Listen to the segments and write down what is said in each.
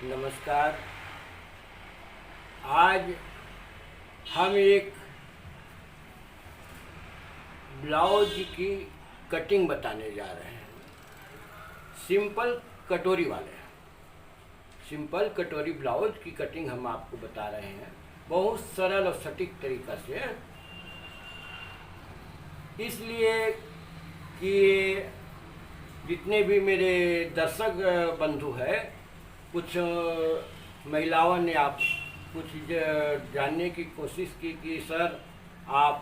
नमस्कार। आज हम एक ब्लाउज की कटिंग बताने जा रहे हैं। सिंपल कटोरी वाले सिंपल कटोरी ब्लाउज की कटिंग हम आपको बता रहे हैं, बहुत सरल और सटीक तरीका से। इसलिए कि जितने भी मेरे दर्शक बंधु हैं, कुछ महिलाओं ने आप कुछ जानने की कोशिश की कि सर आप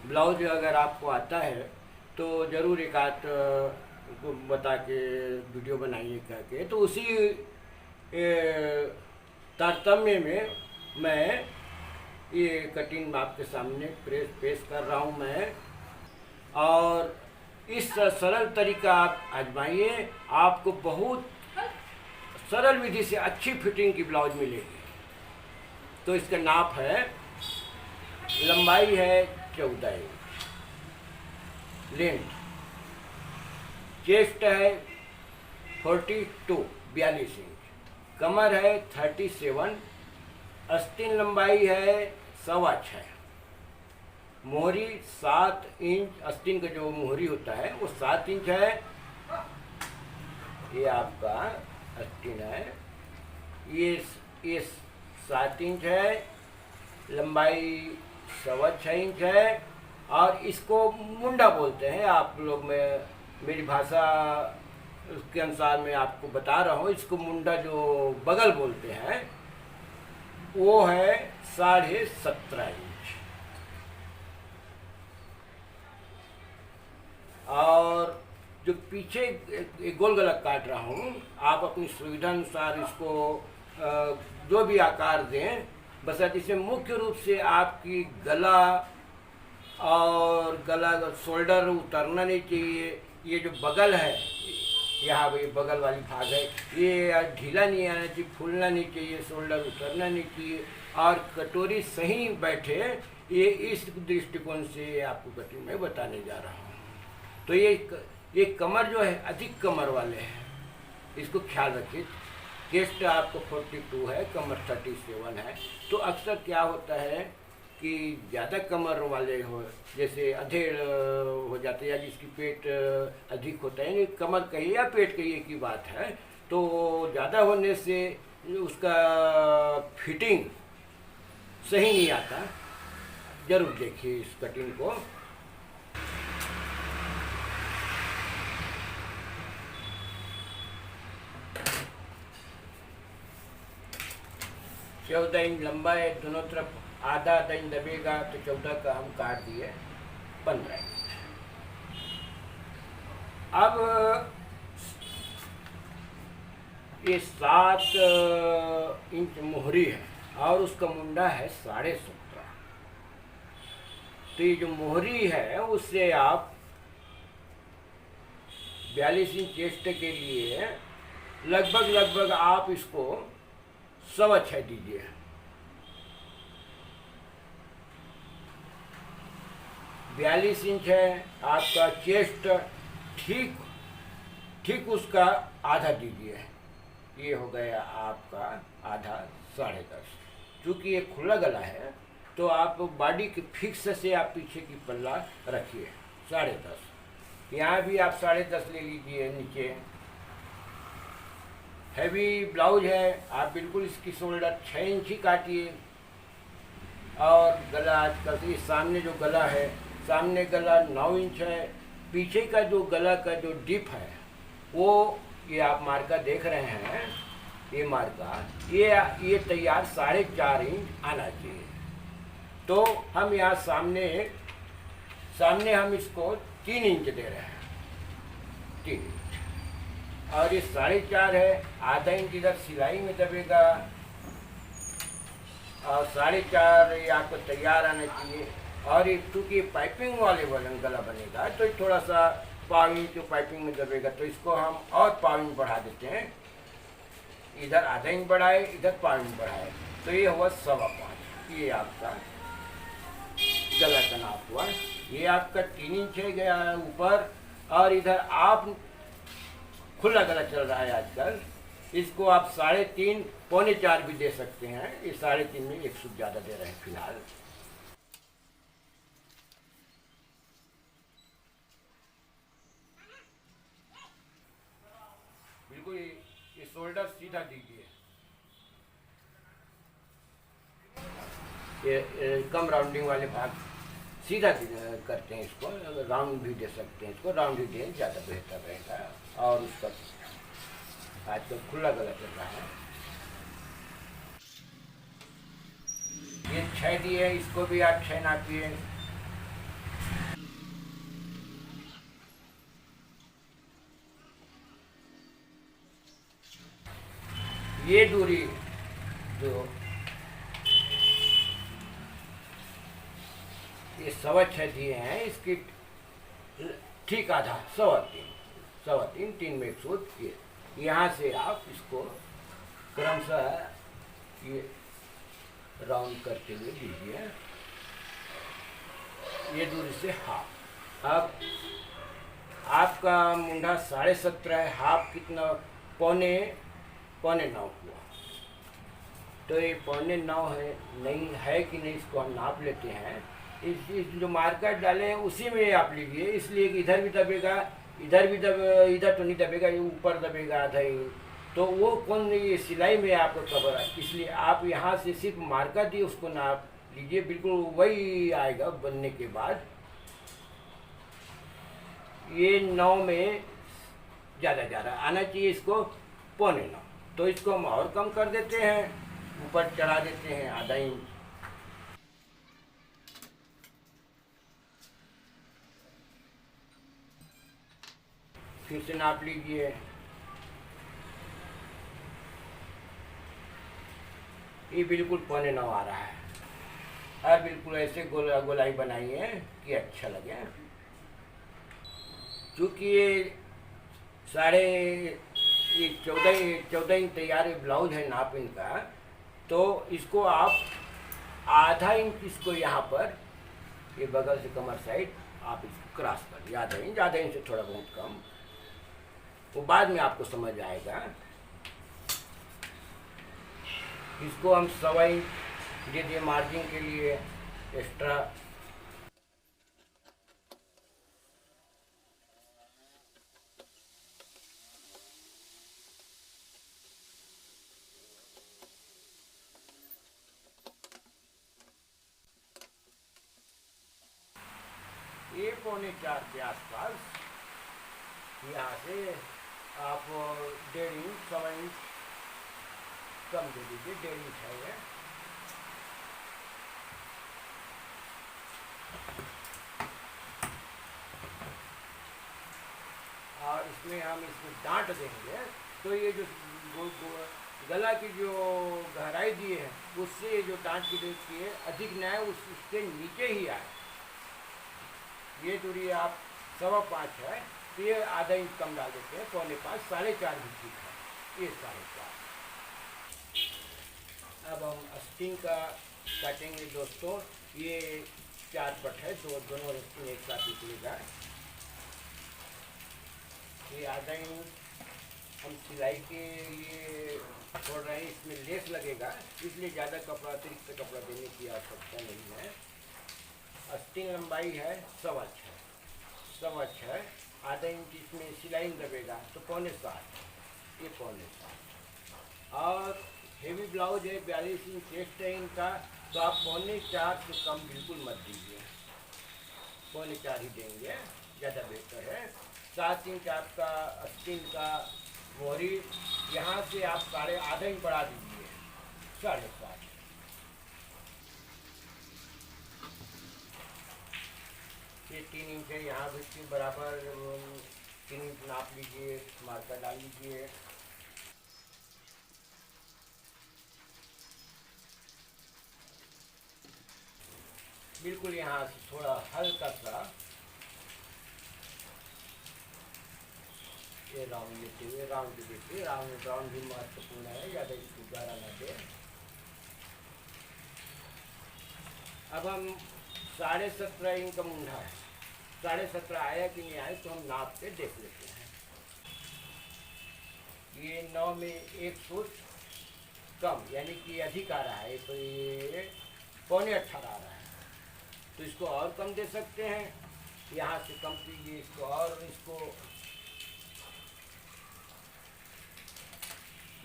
ब्लाउज अगर आपको आता है तो ज़रूर एक आध को बता के वीडियो बनाइए कह के। तो उसी तारतम्य में मैं ये कटिंग आपके सामने पेश कर रहा हूँ मैं। और इस सरल तरीका आप आजमाइए, आपको बहुत सरल विधि से अच्छी फिटिंग की ब्लाउज मिलेगी। तो इसका नाप है, लंबाई है 14 इंच, लेंथ, चेस्ट है 42 इंच, कमर है 37, आस्तीन लंबाई है 6.25, मोहरी 7 इंच, आस्तीन का जो मोहरी होता है वो 7 इंच है। ये आपका आस्तीन है, ये 7 इंच है, लंबाई 6.25 इंच है। और इसको मुंडा बोलते हैं आप लोग, में मेरी भाषा उसके अनुसार मैं आपको बता रहा हूँ। इसको मुंडा जो बगल बोलते हैं वो है 17.5 इंच। और जो पीछे एक गोल गला काट रहा हूँ, आप अपनी सुविधा अनुसार इसको जो भी आकार दें, बस इसमें मुख्य रूप से आपकी गला और गला शोल्डर उतरना नहीं चाहिए। ये जो बगल है, यहाँ ये बगल वाली भाग है, ये ढीला नहीं आना चाहिए, फूलना नहीं चाहिए, शोल्डर उतरना नहीं चाहिए, और कटोरी सही बैठे। ये इस दृष्टिकोण से आपको कटिंग में बताने जा रहा हूँ। तो ये कमर जो है अधिक कमर वाले हैं, इसको ख्याल रखिए। चेस्ट आपको 42 है, कमर 37 है। तो अक्सर क्या होता है कि ज़्यादा कमर वाले हो, जैसे अधेड़ हो जाते हैं, या जिसकी पेट अधिक होता है, कमर कहिए या पेट कहिए की बात है, तो ज़्यादा होने से उसका फिटिंग सही नहीं आता। ज़रूर देखिए इस कटिंग को। चौदह इंच लंबा है, दोनों तरफ आधा इंच दबेगा, तो 14 का हम काट दिए 15 इंच। अब ये 7 इंच मोहरी है और उसका मुंडा है 17.5। तो ये जो मोहरी है उससे आप 42 इंच चेस्ट के लिए लगभग आप इसको 6.25 दीजिए। बयालीस इंच है आपका चेस्ट, ठीक उसका आधा दीजिए। ये हो गया आपका आधा 10.5। चूँकि ये खुला गला है तो आप बॉडी के फिक्स से आप पीछे की पल्ला रखिए 10.5। यहाँ भी आप 10.5 ले लीजिए। नीचे हैवी ब्लाउज है, आप बिल्कुल इसकी शोल्डर 6 इंच ही काटिए। और गला आजकल तो ये सामने जो गला है, सामने गला 9 इंच है। पीछे का जो गला का जो डिप है वो ये आप मार्का देख रहे हैं, ये मार्का ये तैयार 4.5 इंच आना चाहिए। तो हम यहाँ सामने हम इसको 3 इंच दे रहे हैं, 3 इंच। और ये 4.5 है, आधा इंच इधर सिलाई में दबेगा, और 4.5 ये आपको तैयार आना चाहिए। और ये चूँकि पाइपिंग वाले गला बनेगा तो थोड़ा सा पाव इंच जो पाइपिंग में दबेगा, तो इसको हम और पाव इंच बढ़ा देते हैं। इधर आधा इंच बढ़ाए, इधर पाव इंच बढ़ाए, तो ये हुआ 5.25। ये आपका गला का नाप हुआ। ये आपका 3 इंच है गया ऊपर, और इधर आप खुला गला चल रहा है आजकल, इसको आप 3.5 पौने 4 भी दे सकते हैं। ये 3.5 में 1 सूत ज़्यादा दे रहे हैं फिलहाल। बिल्कुल ये शोल्डर सीधा दीजिए। ये कम राउंडिंग वाले भाग सीधा करते हैं इसको, राउंड भी दे सकते हैं इसको, राउंड भी दें ज़्यादा बेहतर रहेगा। और उसका आजकल खुला गला चल रहा है। ये 6 दिए, इसको भी आप 6 नापिए। ये दूरी जो ये 6.25 दिए हैं, इसकी ठीक आधा 3.25 3 में 1 सूत। ये यहाँ से आप इसको क्रमशः ये राउंड करते हुए दीजिए। ये दूरी से हाफ। अब आपका मुंडा 17.5 है, हाफ कितना? पौने 9 हुआ। तो ये पौने 9 है, नहीं है कि नहीं, इसको हम नाप लेते हैं। इस जो मार्कर डाले हैं उसी में आप लीजिए, इसलिए कि इधर भी दबेगा, इधर तो नहीं दबेगा, ये ऊपर दबेगा आधा ही। तो वो कौन, ये सिलाई में आपको कवर है, इसलिए आप यहाँ से सिर्फ मार्कर दिए उसको नाप लीजिए, बिल्कुल वही आएगा बनने के बाद। ये 9 में ज़्यादा आना चाहिए, इसको पौने 9। तो इसको हम और कम कर देते हैं, ऊपर चढ़ा देते हैं आधा इंच। फिर से नाप लीजिए। ये बिल्कुल पौने 9 आ रहा है। और बिल्कुल ऐसे गोलाई बनाइए कि अच्छा लगे। क्योंकि ये 14 इंच तैयार ब्लाउज है नाप इनका, तो इसको आप आधा इंच इसको यहाँ पर ये बगल से कमर साइड आप इसको क्रॉस कर दिए, आधा इंच से थोड़ा बहुत कम, वो बाद में आपको समझ आएगा। इसको हम 1.25 इंच दे दिए मार्जिन के लिए एक्स्ट्रा। ये पौने 4 के आसपास यहाँ से आप 1.5 इंच 1.25 इंच कम दे दीजिए, 1.5 इंच है ये। और इसमें हम इसमें डांट देंगे, तो ये जो गला की जो गहराई दी है उससे जो डांट की देखिए अधिक न है, उसके नीचे ही आए। ये दूरी आप 5.25 है, तो ये आधा इंच कम डाल देते हैं, पौने 5, 4.5 भी ठीक है, ये 4.5। अब हम अस्तीन का काटेंगे दोस्तों। ये 4 पट है, दोनों अस्तीन एक साथ निकलेगा। ये आधा इंच हम सिलाई के लिए छोड़ रहे हैं, इसमें लेस लगेगा, इसलिए ज़्यादा कपड़ा, अतिरिक्त कपड़ा देने की आवश्यकता नहीं है। अस्तीन लंबाई है 6.25, आधा इंच इसमें सिलाई दबेगा, तो पौने 7, ये पौने 7। और हेवी ब्लाउज है, 42 इंच चेस्ट है इनका, तो आप पौने 4 से कम बिल्कुल मत दीजिए, पौने 4 ही देंगे, ज़्यादा बेहतर है। 7 इंच आपका अस्तीन का मोहरी, यहाँ से आप आधा इंच बढ़ा दीजिए, 7.5। ये 3 इंच है, यहाँ भी बराबर 3 इंच नाप लीजिए, मार्कर डाल लीजिए। बिल्कुल यहाँ से थोड़ा हल्का सा ये राउंड लेते हुए, राउंड भी महत्वपूर्ण है, ज़्यादा इसको गहरा न दे। अब हम 17.5 इंच का मुंडा है, 17.5 आया कि नहीं आया, तो हम नाप के देख लेते हैं। ये 9 में एक सूट कम यानी कि अधिक आ रहा है, तो ये पौने 18 आ रहा है। तो इसको और कम दे सकते हैं, यहाँ से कम कीजिए इसको, और इसको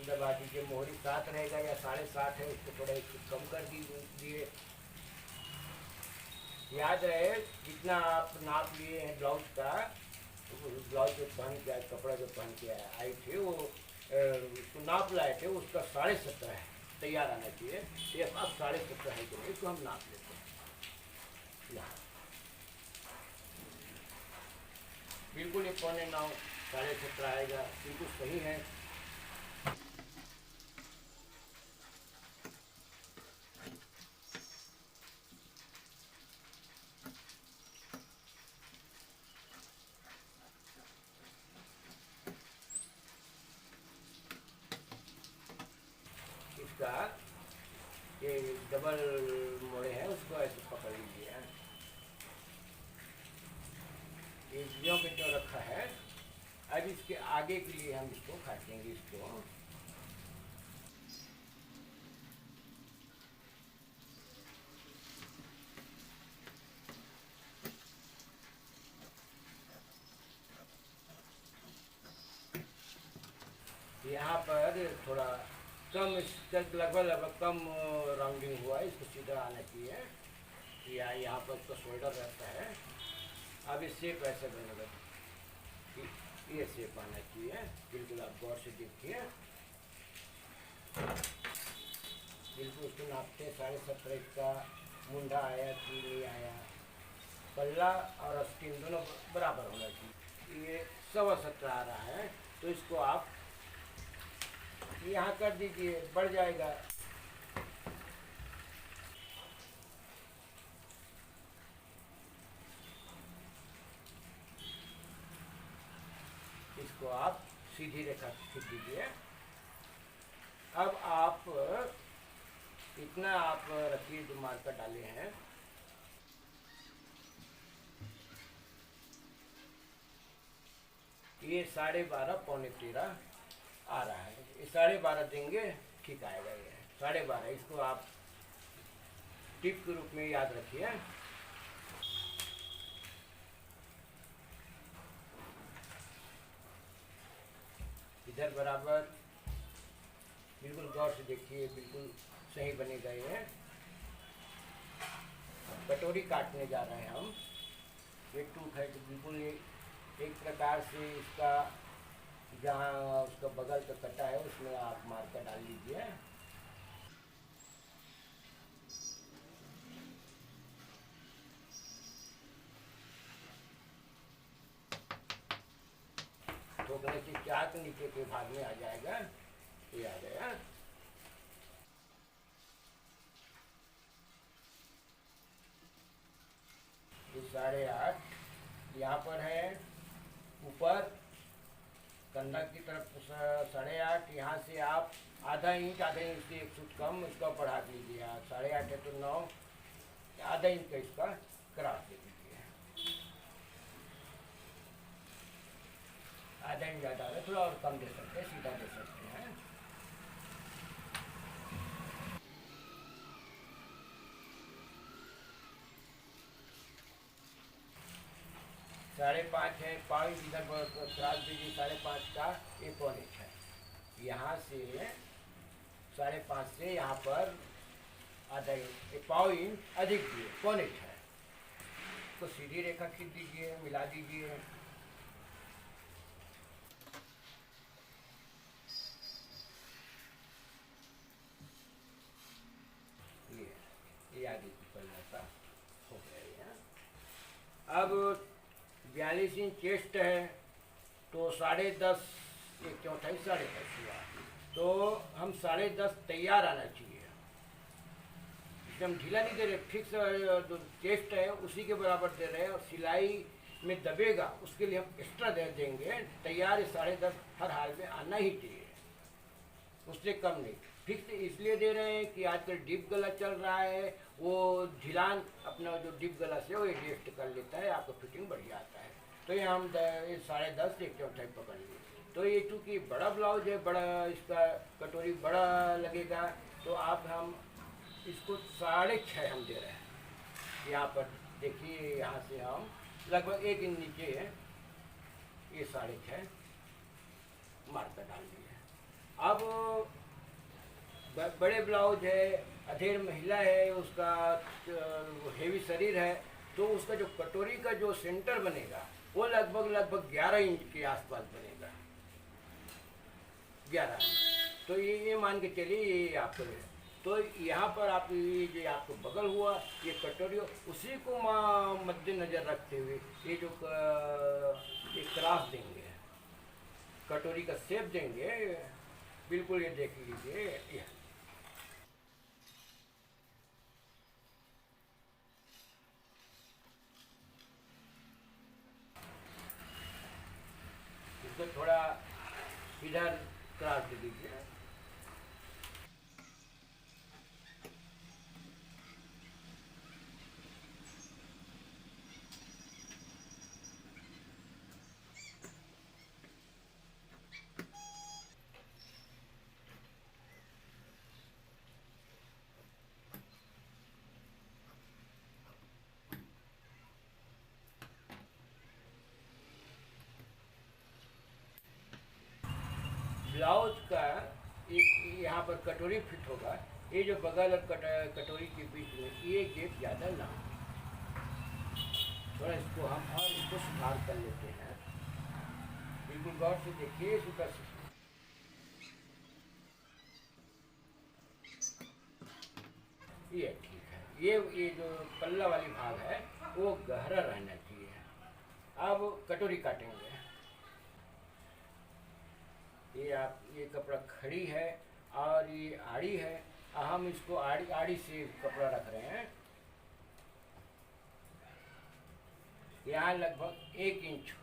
दबा दीजिए। मोहरी 7 रहेगा या 7.5 है, उसको थोड़ा इसको कम कर दीजिए। याद रहे जितना आप नाप लिए हैं ब्लाउज का, तो ब्लाउज जो पहन के आए, कपड़ा जो पहन के आए थे, वो उसको नाप लाए थे, उसका 17.5 है, तैयार आना चाहिए। ये अब 17.5 है कि नहीं, इसको हम नाप लेते हैं। यहाँ बिल्कुल ये पौने 9 17.5 आएगा, बिल्कुल सही है। इसका ये डबल मोड़े हैं, उसको ऐसे पकड़ लीजिए। ये ज्यों के त्यों रखा है। अब इसके आगे के लिए हम इसको काटेंगे। इसको यहाँ पर थोड़ा कम, लगभग कम राउंडिंग हुआ है, इसको सीधा आना चाहिए। या यहाँ पर उसका शोल्डर रहता है। अब इस शेप ऐसे बनेगा, ये शेप आना चाहिए। बिल्कुल आप गौर से देखिए, बिल्कुल उसको नापते हैं। 17.5 का मुंडा आया कि नहीं आया, पल्ला और आस्तीन दोनों बराबर होना चाहिए। ये 17.25 आ रहा है, तो इसको आप यहाँ कर दीजिए, बढ़ जाएगा। इसको आप सीधी रेखा खींच दीजिए। अब आप इतना आप रखिए जो मार्कर डाले हैं। ये 12.5 पौने 13 आ रहा है। ये 12.5 देंगे, ठीक आएगा। ये 12.5, इसको आप टिप के रूप में याद रखिए। इधर बराबर, बिल्कुल गौर से देखिए, बिल्कुल सही बनेगा। ये कटोरी काटने जा रहे हैं हम। ये टूक है तो बिल्कुल ये एक प्रकार से इसका जहाँ उसका बगल का कटा है उसमें आप मार्कर डाल लीजिए। ठोकने से चाक नीचे के भाग में आ जाएगा। ये आ गया। ये 8.5 यहाँ पर है, ऊपर कंधा की तरफ 8.5। यहाँ से आप आधा इंच से 1 फुट कम इसका बढ़ा दीजिए। आप 8.5 है तो 9, आधा इंच का इसका क्रॉस दे दीजिए। आधा इंच ज़्यादा है, थोड़ा और कम दे सकते हैं, सीधा दे सकते हैं। साढ़े 5 है, पाँव इधर क्रॉस दीजिए। 5.5 का 1 इंच है। यहाँ से 5.5 से यहाँ पर आधा इंच, 1 इंच अधिक दिए, 1 इंच है। तो सीधी रेखा खींच दीजिए, मिला दीजिए। ये आगे की पल्ला का हो गया। अब 42 इंच चेस्ट है, तो 10.5 1 चौथाई 10.5 हुआ। तो हम 10.5 तैयार आना चाहिए। एकदम ढीला नहीं दे रहे, फिक्स जो चेस्ट है उसी के बराबर दे रहे हैं। और सिलाई में दबेगा उसके लिए हम एक्स्ट्रा दे देंगे। तैयार 10.5 हर हाल में आना ही चाहिए, उससे कम नहीं। फिक्स इसलिए दे रहे हैं कि आजकल डिप गला चल रहा है, वो ढिलान अपना जो डिप गला से वो एडजस्ट कर लेता है, आपको फिटिंग बढ़िया आता है। तो ये हम 10.5 1 चौथाई पकड़ लिए। तो ये चूँकि बड़ा ब्लाउज है, बड़ा इसका कटोरी बड़ा लगेगा, तो आप हम इसको 6.5 हम दे रहे हैं। यहाँ पर देखिए, यहाँ से हम लगभग 1 इंच नीचे है, ये 6.5 मार्कर डाल दिए। अब बड़े ब्लाउज है, अधेड़ महिला है, उसका हेवी शरीर है, तो उसका जो कटोरी का जो सेंटर बनेगा वो लगभग 11 इंच के आसपास बनेगा। 11, तो ये मान के चलिए, ये आपको तो यहाँ पर आप ये जो आपको बगल हुआ, ये कटोरी, उसी को मद्देनजर रखते हुए ये जो एक क्रॉस देंगे, कटोरी का शेप देंगे, बिल्कुल ये देख लीजिए। ये इसको थोड़ा इधर क्रॉस दे दीजिए। ब्लाउज का एक यहाँ पर कटोरी फिट होगा, ये जो बगल और कटोरी के बीच में ये गेप ज़्यादा ना हो। थोड़ा इसको हम और इसको सुधार कर लेते हैं, बिल्कुल गौर से देखिए इसका। ये ठीक है, ये जो पल्ला वाली भाग है वो गहरा रहना चाहिए। अब कटोरी काटेंगे। ये कपड़ा खड़ी है और ये आड़ी है, हम इसको आड़ी से कपड़ा रख रहे हैं। यहाँ लगभग 1 इंच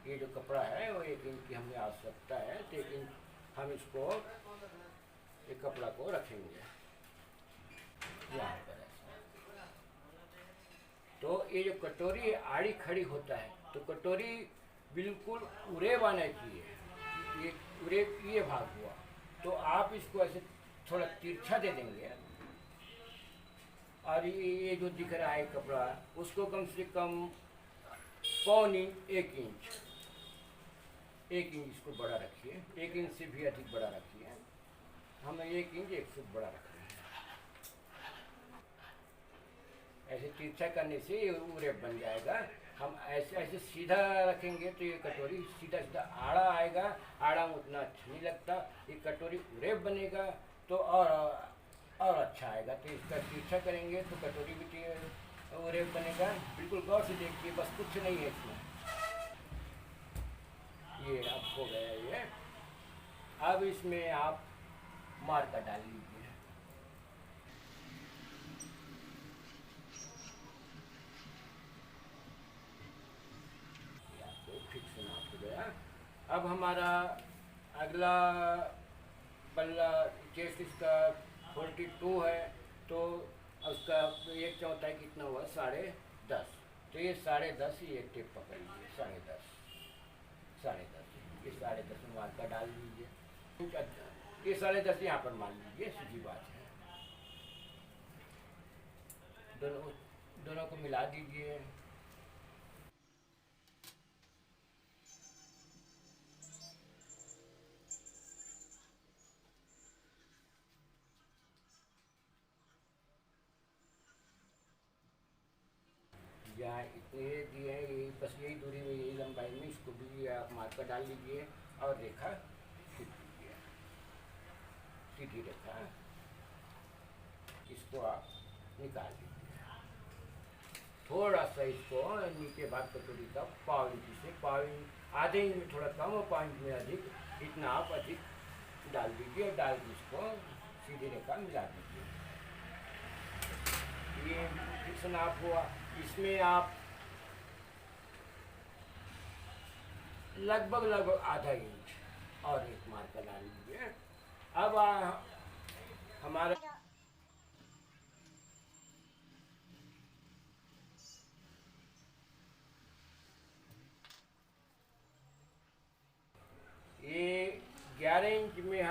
ये जो कपड़ा है वो 1 इंच की हमें आवश्यकता है, तो 1 इंच हम इसको ये कपड़ा को रखेंगे यहाँ पर ऐसा। तो ये जो कटोरी आड़ी खड़ी होता है, तो कटोरी बिल्कुल उरेब आना चाहिए। ये उरेब ये भाग हुआ, तो आप इसको ऐसे थोड़ा तिरछा दे देंगे, और ये जो दिख रहा है कपड़ा उसको कम से कम 1 इंच 1 इंच इसको बड़ा रखिए, 1 इंच से भी अधिक बड़ा रखिए। हम 1 इंच 1 फुट बड़ा रख रहे हैं। ऐसे तिरछा करने से ये उरेब बन जाएगा। हम ऐसे सीधा रखेंगे तो ये कटोरी सीधा आड़ा आएगा, आड़ा में उतना अच्छा नहीं लगता। ये कटोरी उरेब बनेगा तो और अच्छा आएगा। तो इसका तिरछा करेंगे तो कटोरी भी उरेब बनेगा। बिल्कुल गौर से देखिए, बस कुछ नहीं है इसमें। ये अब हो गया ये। अब इसमें आप मार्कर डाल लीजिए। फिक्स नाप हो गया। अब हमारा अगला पल्ला चेस्ट इसका 42 है, तो उसका 1/4 कितना हुआ, 10.5। तो ये 10.5, ये टेप पकड़ लीजिए, 10.5 ये 10.5 में मार्कर डाल लीजिए। ये 10.5 यहाँ पर मान लीजिए, सीधी बात है। दोनों को मिला दीजिए। यहाँ इतने दिए हैं, यही बस यही दूरी में, यही लंबाई में इसको भी आप मार्कर डाल लीजिए और रेखा खींच लीजिए, सीधी रेखा। इसको आप निकाल दीजिए। थोड़ा सा इसको नीचे भाग कटोरी का 1.5 इंच से आधे इंच में थोड़ा कम और 1 इंच में अधिक, इतना आप अधिक डाल दीजिए। डाल के इसको सीधी रेखा मिला दीजिए। ये फिक्स नाप हुआ। इसमें आप लगभग आधा इंच और एक मार्कर डाल लीजिए। अब हमारा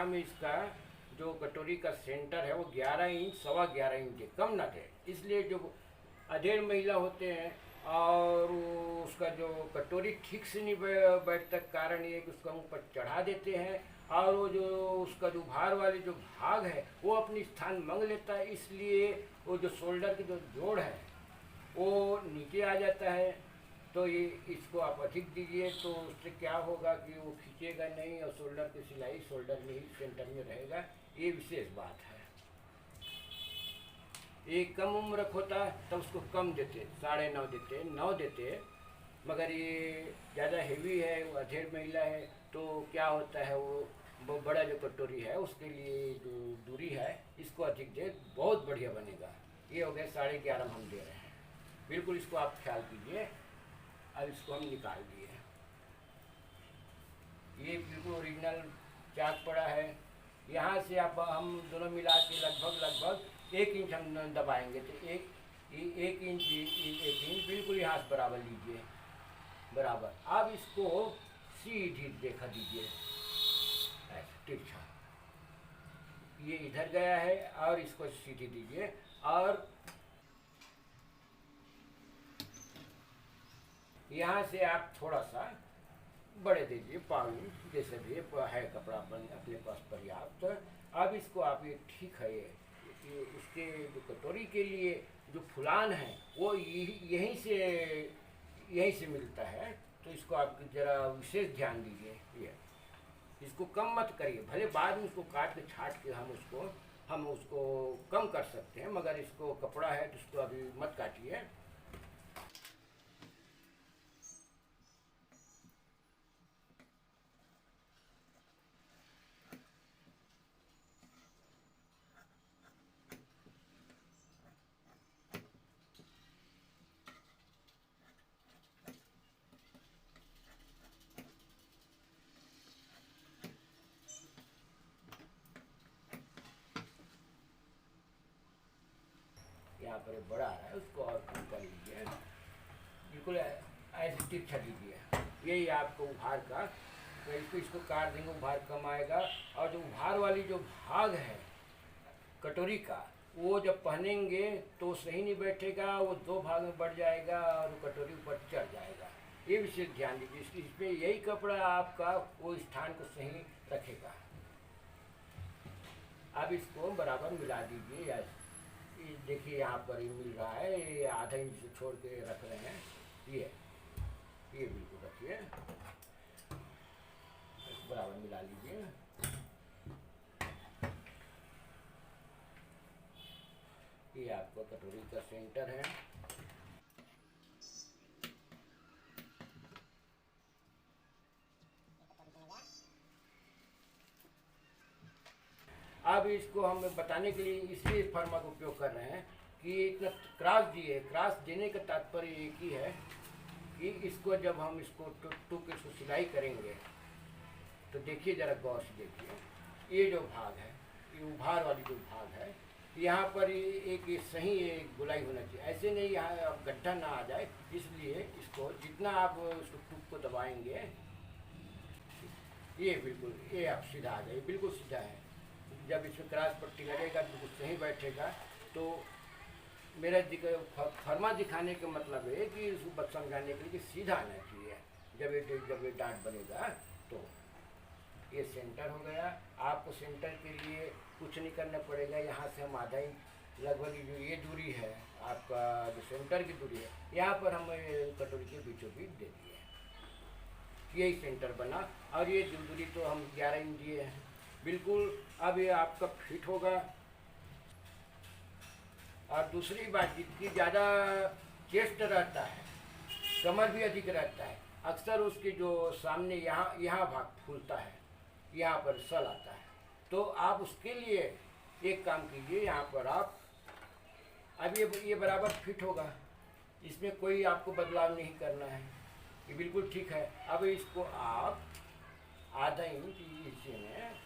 हम इसका जो कटोरी का सेंटर है वो 11 इंच, 11.25 इंच कम ना थे। इसलिए जो अधेड़ महिला होते हैं और उसका जो कटोरी ठीक से नहीं बैठता, कारण ये कि उसका ऊपर चढ़ा देते हैं और वो जो उसका जो भार वाले जो भाग है वो अपनी स्थान मांग लेता है, इसलिए वो जो शोल्डर की जो जोड़ है वो नीचे आ जाता है। तो ये इसको आप अधिक दीजिए तो उससे क्या होगा कि वो खींचेगा नहीं और शोल्डर की सिलाई शोल्डर में ही सेंटर में रहेगा। ये विशेष बात है। एक कम उम्र होता तो उसको कम देते, 9.5 देते, 9 देते। मगर ये ज़्यादा हेवी है, वो अधेड़ महिला है, तो क्या होता है वो बड़ा जो कटोरी है उसके लिए जो दूरी है इसको अधिक दे, बहुत बढ़िया बनेगा। ये हो गया 11.5 हम दे रहे हैं। बिल्कुल इसको आप ख्याल कीजिए। अब इसको हम निकाल दिए। ये बिल्कुल ओरिजिनल चाक पड़ा है। यहाँ से आप हम दोनों मिला के लगभग 1 इंच हम दबाएंगे तो 1 इंच 1 इंच बिल्कुल यहाँ से बराबर लीजिए, बराबर। अब इसको सीधी देखा दीजिए, ऐसे तिरछा ये इधर गया है और इसको सीधी दीजिए और यहाँ से आप थोड़ा सा बड़े दीजिए, 5 इंच जैसे भी है कपड़ा अपने पास पर्याप्त। अब इसको आप ये ठीक है, ये उसके जो कटोरी के लिए जो फुलान है वो यहीं से मिलता है, तो इसको आप जरा विशेष ध्यान दीजिए। ये इसको कम मत करिए, भले बाद में उसको काट के छाट के हम उसको कम कर सकते हैं, मगर इसको कपड़ा है तो इसको अभी मत काटिए। यहाँ पर बड़ा आ रहा है, उसको और कम कर लीजिए, बिल्कुल ऐसे तिरछा दीजिए। यही आपको उभार का, तो इसको काट देंगे, उभार कम आएगा। और जो उभार वाली जो भाग है कटोरी का, वो जब पहनेंगे तो सही नहीं बैठेगा, वो 2 भाग में बढ़ जाएगा और कटोरी ऊपर चढ़ जाएगा। ये विशेष ध्यान दीजिए। इसमें यही कपड़ा आपका वो स्थान को सही रखेगा। अब इसको बराबर मिला दीजिए। या देखिए यहाँ पर ही मिल रहा है, ये आधा इंच से छोड़ के रख रहे हैं। ये बिल्कुल रखिए, बराबर मिला लीजिए। ये आपका कटोरी का सेंटर है। अब इसको हम बताने के लिए इसलिए फर्मा का उपयोग कर रहे हैं कि इतना क्रॉस दिए। क्रॉस देने का तात्पर्य एक ही है कि इसको जब हम इसको टूक के इसको सिलाई करेंगे तो देखिए, जरा गौर से देखिए, ये जो भाग है, ये उभार वाली जो भाग है, यहाँ पर एक सही एक गुलाई होना चाहिए। ऐसे नहीं यहाँ गड्ढा ना आ जाए, इसलिए इसको जितना आप उसको टूक को दबाएंगे ये बिल्कुल ये आप सीधा आ जाए, बिल्कुल सीधा है। जब इसमें क्रॉस पट्टी लगेगा बिल्कुल सही बैठेगा। तो मेरा फर्मा दिखाने का मतलब है कि इसको समझाने के लिए कि सीधा आना चाहिए। जब ये डांट बनेगा तो ये सेंटर हो गया। आपको सेंटर के लिए कुछ नहीं करना पड़ेगा। यहाँ से हम आधा इंच लगभग जो ये दूरी है आपका, जो सेंटर की दूरी है, यहाँ पर हम कटोरी के बीचों बीच दे दिए, यही सेंटर बना। और ये दूरी तो हम 11 इंच दिए हैं बिल्कुल। अब ये आपका फिट होगा। और दूसरी बात, जितनी ज़्यादा चेस्ट रहता है, कमर भी अधिक रहता है, अक्सर उसके जो सामने यहाँ भाग फूलता है, यहाँ पर सल आता है। तो आप उसके लिए एक काम कीजिए, यहाँ पर आप अब ये बराबर फिट होगा, इसमें कोई आपको बदलाव नहीं करना है, ये बिल्कुल ठीक है। अब इसको आप आधा इंच इसी में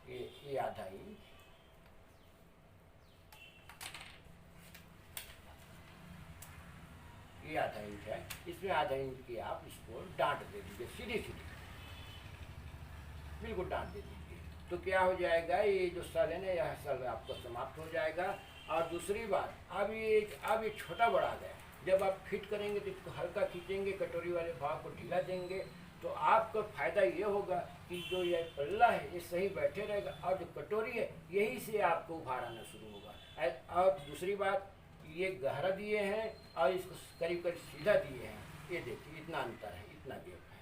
ये आधा इंच, ये आधा इंच है, इसमें आधा इंच की आप इसको डांट दे दीजिए सीधी सीधी। बिल्कुल डांट दे दीजिए। तो क्या हो जाएगा, ये जो सल है ना, यह सल आपका समाप्त हो जाएगा। और दूसरी बात, अब ये छोटा बड़ा गया, जब आप फिट करेंगे तो इसको हल्का खींचेंगे, कटोरी वाले भाग को ढीला देंगे, तो आपको फ़ायदा ये होगा कि जो ये पल्ला है ये सही बैठे रहेगा, और जो कटोरी है यही से आपको उभार आना शुरू होगा। और दूसरी बात, ये गहरा दिए हैं और इसको करीब करीब सीधा दिए हैं, ये देखिए इतना अंतर है, इतना गैप है।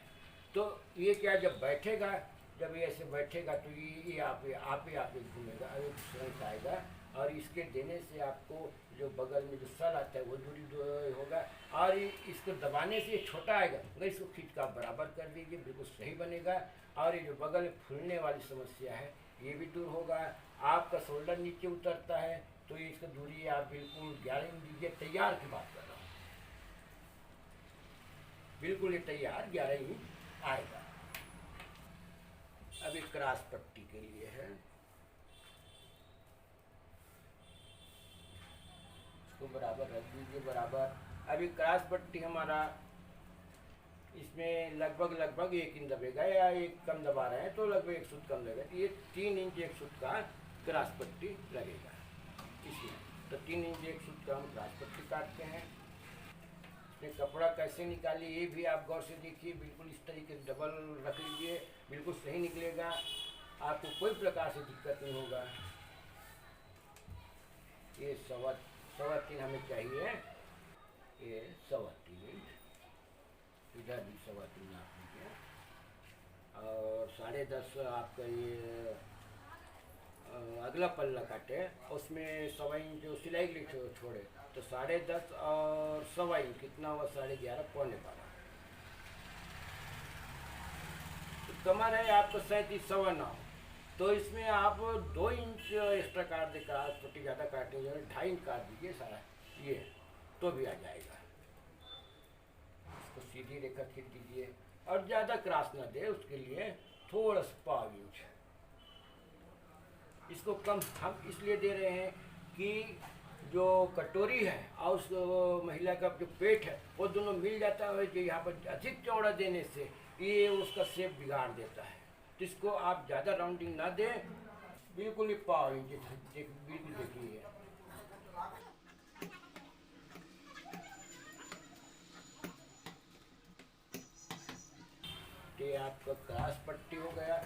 तो ये क्या, जब बैठेगा, जब ये ऐसे बैठेगा तो ये आप ही घूमेगा, एक तुरंत आएगा। और इसके देने से आपको जो बगल में जो सल आता है वो दूरी होगा, और इसको दबाने से ये छोटा आएगा, मगर इसको खींच कर आप बराबर कर दीजिए, बिल्कुल सही बनेगा। और ये जो बगल में फूलने वाली समस्या है ये भी दूर होगा। आपका शोल्डर नीचे उतरता है तो ये इसका दूरी आप बिल्कुल 11 इंच दीजिए, तैयार की बात कर रहा हूँ, बिल्कुल ये तैयार 11 इंच आएगा। अब एक क्रॉस पट्टी के लिए है, इसको बराबर रख दीजिए, बराबर। अभी क्रॉस पट्टी हमारा इसमें लगभग 1 इंच दबेगा, या एक कम दबा रहे हैं तो लगभग 1 सूत कम लगेगा, तो ये 3 इंच 1 सूत का क्रॉस पट्टी लगेगा इसमें। तो 3 इंच 1 सूत का हम क्रॉस पट्टी काटते हैं। इसमें कपड़ा कैसे निकालिए ये भी आप गौर से देखिए, बिल्कुल इस तरीके से डबल रख लीजिए, बिल्कुल सही निकलेगा, आपको कोई प्रकार से दिक्कत नहीं होगा। ये 3.25 हमें चाहिए, ये 3.25 इंच, इधर भी 3.25 नाप लीजिए। और 10.5 आपका ये अगला पल्ला काटे, उसमें 1.25 इंच जो सिलाई के लिए छोड़े, तो 10.5 और 1.25 इंच कितना हुआ, 11.5 पौने 12। तो कमर है आपको 37.25, तो इसमें आप 2 इंच एक्स्ट्रा काट दे, पट्टी ज़्यादा काटेंगे 2.5 इंच काट दीजिए सारा ये, तो भी आ जाएगा। इसको सीधी रेखा खींच दीजिए, और ज़्यादा क्रॉस ना दे, उसके लिए थोड़ा सा 1.25 इंच इसको कम हम इसलिए दे रहे हैं कि जो कटोरी है और उस महिला का जो पेट है वो दोनों मिल जाता है, जो यहाँ पर अधिक चौड़ा देने से ये उसका शेप बिगाड़ देता है। तो इसको आप ज़्यादा राउंडिंग ना दें, बिल्कुल ही 1.25 इंच बिल्कुल देखिए। ये आपका क्रॉस पट्टी हो गया।